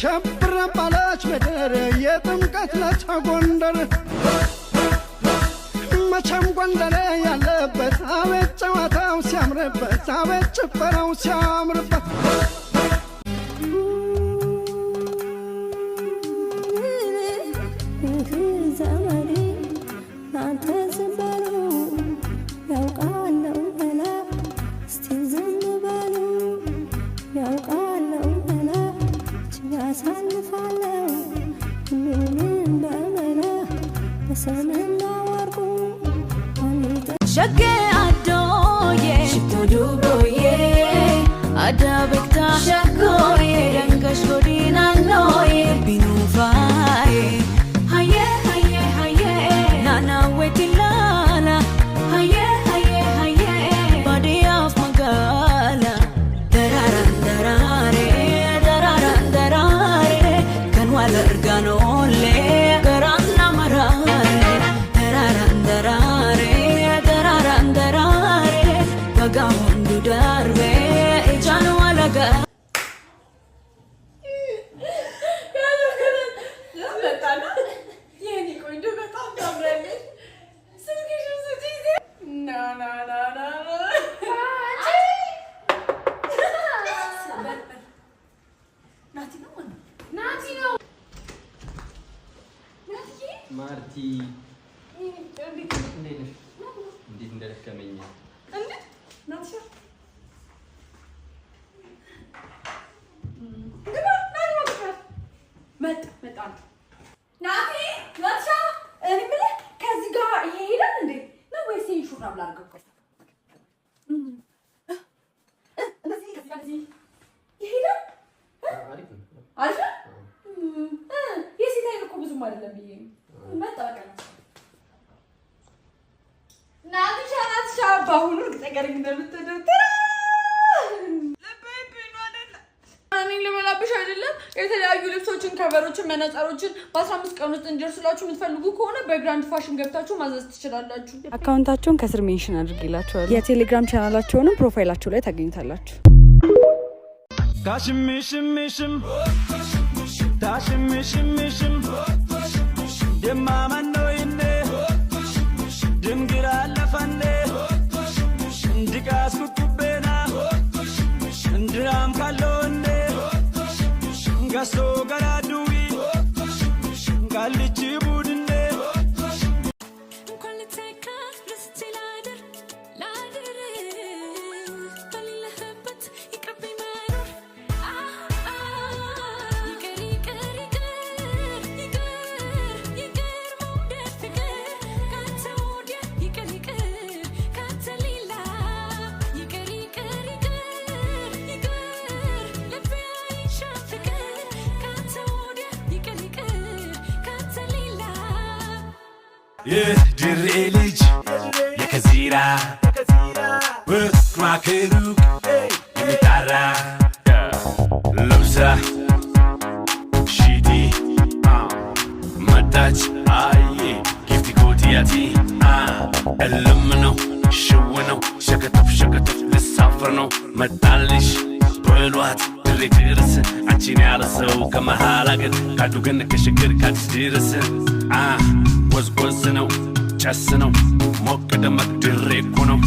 ሸብረ ባለች ምድር የጥምቀት ለታ ጎንደር መቼም ጎንደር ያለበት አቤት ጨዋታው ሲያምርበት አቤት ጭፈራው ሲያምርበት ሸገ አዶዬ ሽቶዱቦዬ አዳበክታ ሸጎዬ ደንገሽ ጎዲናኖዬ ቢኑፋዬ ሃዬ ሃዬ ሃዬ ናናዌቲላላ ሃዬ ሃዬ ሃዬ ባዲያፍ መጋላ ደራራን ደራሬ ደራራን ደራሬ ከንዋለ እርጋኖሌ ገራና መራሬ ደራራን ደራሬ Gamundu darbe ejanu alaga Latana yeni koydu betam damrele Sirkeşim sütüyse Na Nati no Nati Marti እንዴት እንደደከመኝ እንዴ ናትሻ መጣ ናቲ ናትሻ እኔ የምልህ ከዚህ ጋር ይሄዳል እንዴ ነው ወይስ ሹራብ ላድርገው? እንደዚህ ከዚህ ይሄዳል አሪፍ የሴት አይነት እኮ ብዙም አይደለም ብዬ መጣ በቃ ናትሻ ባሁኑ ነገር እንደምትደው ለበላብሽ አይደለም የተለያዩ ልብሶችን ከቨሮችን መነጽሮችን በ15 ቀን ውስጥ እንዲደርስላችሁ የምትፈልጉ ከሆነ በግራንድ ፋሽን ገብታችሁ ማዘዝ ትችላላችሁ። አካውንታቸውን ከስር ሜንሽን አድርጌላችኋለሁ። የቴሌግራም ቻናላቸውንም ፕሮፋይላቸው ላይ ታገኙታላችሁ። ካሽምሽምሽም ታሽምሽምሽም ደማማኖይኔ ድንግራ ለፈኔ እንዲቃስ ኩኩቤና እንድራም ካሎኔ ጋሶ ገራዱዊ ቃልቺ ቡድኔ የድሬ ልጅ የከዚራ ፍቅሯ ከሩቅ የሚጣራ ለብሳ ሺቲ መጣች አዬ ጊፍቲ ጎትያቲ እልም ነው ሽው ነው ሸከተፍ ልሳፍር ነው መጣልሽ በሏት ድሬ ድረስ አንቺን ያረሰው ከመሃል አገር ካዱ ገነ ከሽግር ካዲስ ድረስ ወዝወዝ ነው ጨስ ነው ሞቅ ደመቅ ድሬ እኮ ነው